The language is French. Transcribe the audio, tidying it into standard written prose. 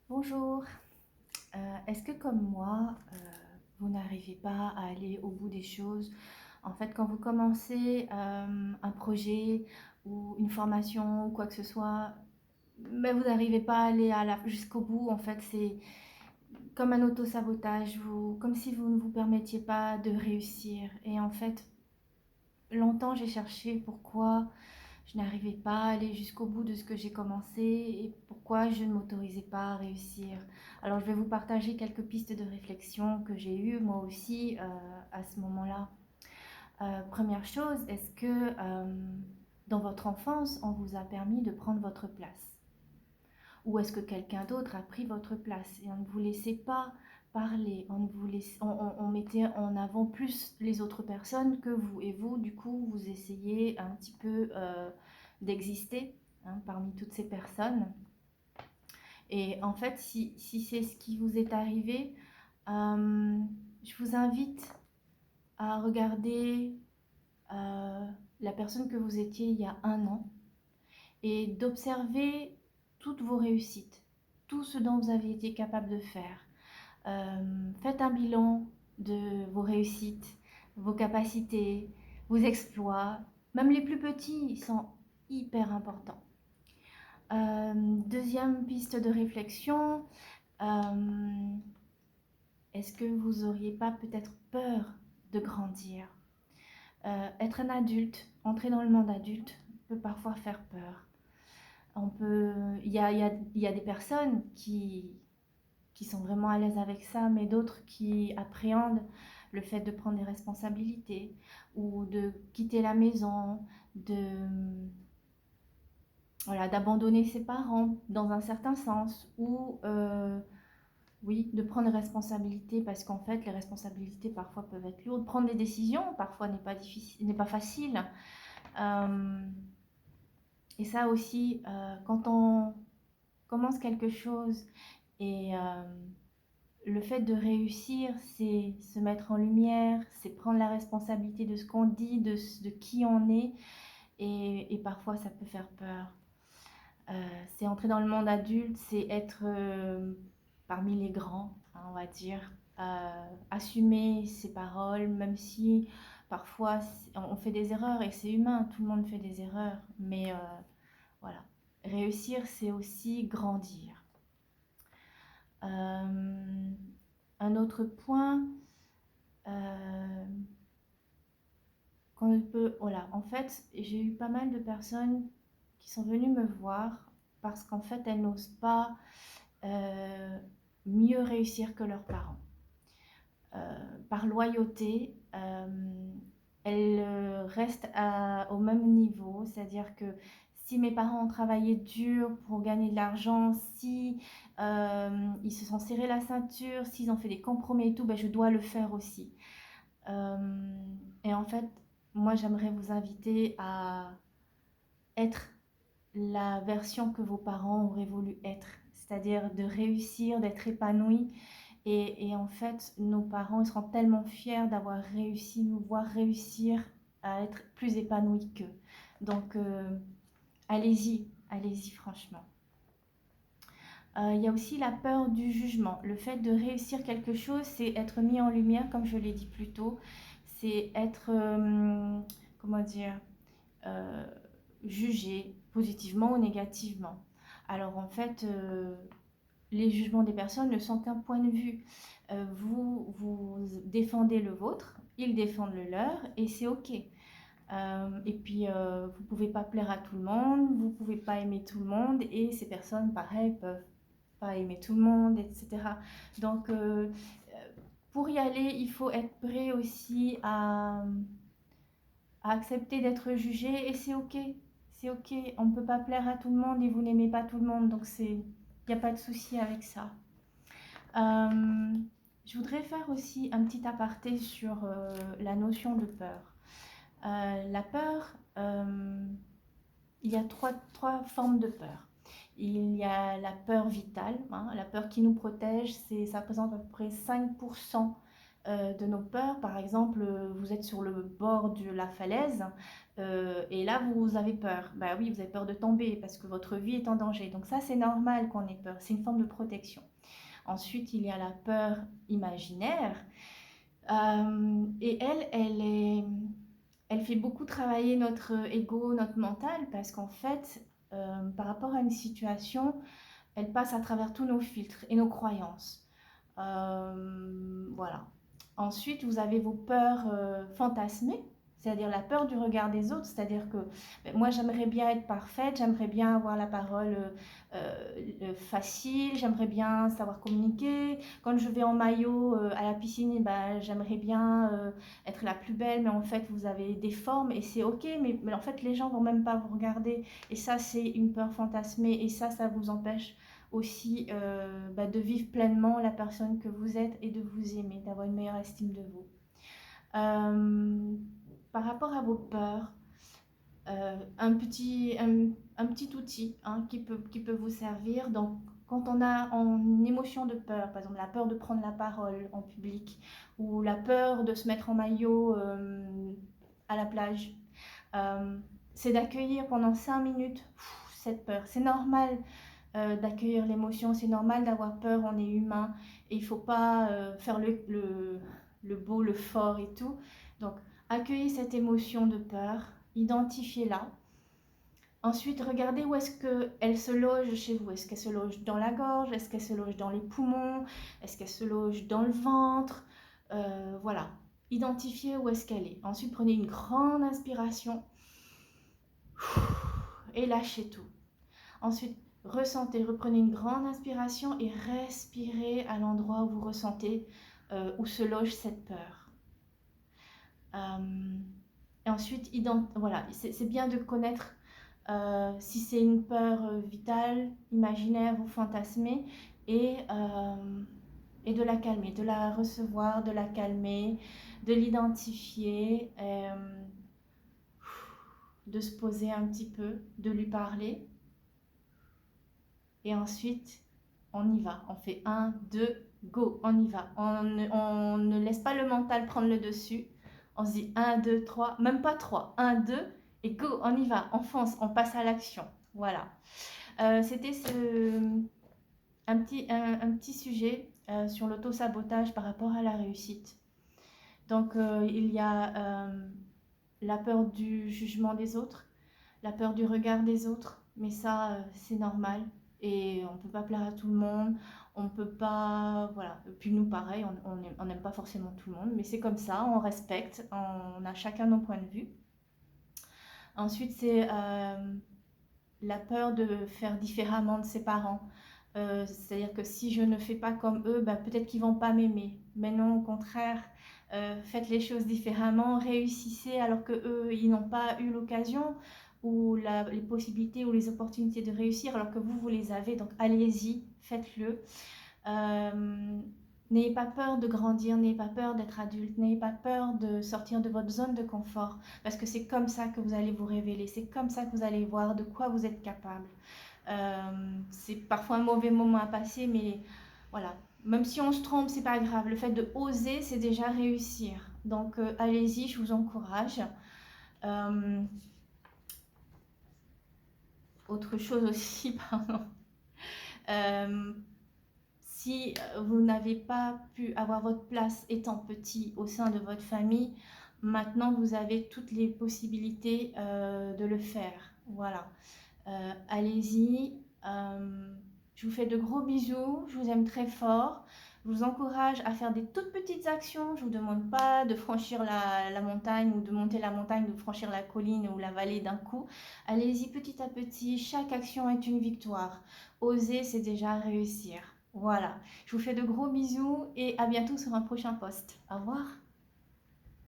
Bonjour. Est-ce que comme moi, vous n'arrivez pas à aller au bout des choses? En fait, quand vous commencez un projet ou une formation ou quoi que ce soit, mais vous n'arrivez pas à aller jusqu'au bout. En fait, c'est comme un auto-sabotage, comme si vous ne vous permettiez pas de réussir. Et en fait, longtemps j'ai cherché pourquoi je n'arrivais pas à aller jusqu'au bout de ce que j'ai commencé et pourquoi je ne m'autorisais pas à réussir. Alors je vais vous partager quelques pistes de réflexion que j'ai eues moi aussi à ce moment-là. Première chose, est-ce que dans votre enfance, on vous a permis de prendre votre place? Ou est-ce que quelqu'un d'autre a pris votre place et on ne vous laissait pas parler, on mettait en avant plus les autres personnes que vous, et vous, du coup, vous essayez un petit peu d'exister parmi toutes ces personnes. Et en fait, si c'est ce qui vous est arrivé, je vous invite à regarder la personne que vous étiez il y a un an et d'observer toutes vos réussites, tout ce dont vous avez été capable de faire. Faites un bilan de vos réussites, vos capacités, vos exploits. Même les plus petits sont hyper importants. Deuxième piste de réflexion, est-ce que vous auriez pas peut-être peur de grandir? Être un adulte, entrer dans le monde adulte peut parfois faire peur. Il y a des personnes qui sont vraiment à l'aise avec ça, mais d'autres qui appréhendent le fait de prendre des responsabilités ou de quitter la maison, voilà, d'abandonner ses parents dans un certain sens, ou oui, de prendre des responsabilités, parce qu'en fait, les responsabilités parfois peuvent être lourdes. Prendre des décisions parfois n'est pas facile. Euh, et ça aussi, quand on commence quelque chose et le fait de réussir, c'est se mettre en lumière, c'est prendre la responsabilité de ce qu'on dit, de qui on est, et parfois ça peut faire peur. C'est entrer dans le monde adulte, c'est être parmi les grands, hein, on va dire, assumer ses paroles, même si parfois on fait des erreurs et c'est humain, tout le monde fait des erreurs, mais voilà. Réussir, c'est aussi grandir. Un autre point qu'on peut... Voilà, en fait, j'ai eu pas mal de personnes qui sont venues me voir parce qu'en fait, elles n'osent pas mieux réussir que leurs parents. Par loyauté, elles restent au même niveau, c'est-à-dire que si mes parents ont travaillé dur pour gagner de l'argent, si ils se sont serrés la ceinture, s'ils ont fait des compromis et tout, ben je dois le faire aussi. Et en fait, moi j'aimerais vous inviter à être la version que vos parents auraient voulu être, c'est-à-dire de réussir, d'être épanoui. Et en fait, nos parents ils seront tellement fiers d'avoir réussi, nous voir réussir à être plus épanouis qu'eux. Donc, allez-y, allez-y franchement. Il y a aussi la peur du jugement. Le fait de réussir quelque chose, c'est être mis en lumière, comme je l'ai dit plus tôt. C'est être, comment dire, euh, jugé positivement ou négativement. Alors en fait, les jugements des personnes ne sont qu'un point de vue. Vous défendez le vôtre, ils défendent le leur, et c'est ok. Et puis, vous ne pouvez pas plaire à tout le monde, vous ne pouvez pas aimer tout le monde, et ces personnes, pareil, peuvent pas aimer tout le monde, etc. Donc, pour y aller, il faut être prêt aussi à accepter d'être jugé, et c'est ok. C'est ok, on ne peut pas plaire à tout le monde et vous n'aimez pas tout le monde, donc il n'y a pas de souci avec ça. Je voudrais faire aussi un petit aparté sur la notion de peur. La peur, il y a trois formes de peur. Il y a la peur vitale, hein, la peur qui nous protège, ça représente à peu près 5% de nos peurs. Par exemple, vous êtes sur le bord de la falaise, Et là, vous avez peur. Bah oui, vous avez peur de tomber parce que votre vie est en danger. Donc ça, c'est normal qu'on ait peur. C'est une forme de protection. Ensuite, il y a la peur imaginaire. Et elle fait beaucoup travailler notre ego, notre mental, parce qu'en fait, par rapport à une situation, elle passe à travers tous nos filtres et nos croyances. Voilà. Ensuite, vous avez vos peurs fantasmées, c'est-à-dire la peur du regard des autres. C'est-à-dire que moi, j'aimerais bien être parfaite, j'aimerais bien avoir la parole facile, j'aimerais bien savoir communiquer. Quand je vais en maillot à la piscine, ben, j'aimerais bien être la plus belle, mais en fait, vous avez des formes et c'est ok, mais en fait, les gens vont même pas vous regarder. Et ça, c'est une peur fantasmée et ça vous empêche aussi de vivre pleinement la personne que vous êtes et de vous aimer, d'avoir une meilleure estime de vous. Par rapport à vos peurs, un petit outil qui peut vous servir. Donc, quand on a une émotion de peur, par exemple la peur de prendre la parole en public ou la peur de se mettre en maillot à la plage, c'est d'accueillir pendant 5 minutes cette peur. C'est normal d'accueillir l'émotion, c'est normal d'avoir peur, on est humain et il ne faut pas faire le beau, le fort et tout. Donc, accueillez cette émotion de peur, identifiez-la. Ensuite, regardez où est-ce qu'elle se loge chez vous. Est-ce qu'elle se loge dans la gorge? Est-ce qu'elle se loge dans les poumons? Est-ce qu'elle se loge dans le ventre? Voilà, identifiez où est-ce qu'elle est. Ensuite, prenez une grande inspiration et lâchez tout. Ensuite, ressentez, reprenez une grande inspiration et respirez à l'endroit où vous ressentez où se loge cette peur. Et ensuite, voilà, c'est bien de connaître si c'est une peur vitale, imaginaire ou fantasmée et de la calmer, de la recevoir, de la calmer, de l'identifier, de se poser un petit peu, de lui parler. Et ensuite, on y va. On fait 1, 2, go, on y va. On ne laisse pas le mental prendre le dessus. On se dit 1, 2, 3, même pas 3. 1, 2 et go, on y va. On fonce, on passe à l'action. Voilà. C'était un petit sujet sur l'auto-sabotage par rapport à la réussite. Donc, il y a la peur du jugement des autres, la peur du regard des autres, mais ça, c'est normal. Et on ne peut pas plaire à tout le monde, on ne peut pas, voilà. Et puis nous, pareil, on n'aime pas forcément tout le monde, mais c'est comme ça, on respecte, on a chacun nos points de vue. Ensuite, c'est la peur de faire différemment de ses parents. C'est-à-dire que si je ne fais pas comme eux, peut-être qu'ils ne vont pas m'aimer. Mais non, au contraire, faites les choses différemment, réussissez alors que eux, ils n'ont pas eu l'occasion ou les possibilités ou les opportunités de réussir alors que vous les avez. Donc allez-y, faites-le. N'ayez pas peur de grandir, n'ayez pas peur d'être adulte, n'ayez pas peur de sortir de votre zone de confort, parce que c'est comme ça que vous allez vous révéler, c'est comme ça que vous allez voir de quoi vous êtes capable. C'est parfois un mauvais moment à passer, mais voilà, même si on se trompe, c'est pas grave. Le fait de oser, c'est déjà réussir. Donc allez-y, je vous encourage. Autre chose aussi, pardon. Si vous n'avez pas pu avoir votre place étant petit au sein de votre famille, maintenant vous avez toutes les possibilités de le faire. Voilà. Allez-y. Je vous fais de gros bisous. Je vous aime très fort. Je vous encourage à faire des toutes petites actions. Je ne vous demande pas de franchir la montagne ou de monter la montagne, de franchir la colline ou la vallée d'un coup. Allez-y petit à petit. Chaque action est une victoire. Oser, c'est déjà réussir. Voilà. Je vous fais de gros bisous et à bientôt sur un prochain post. Au revoir.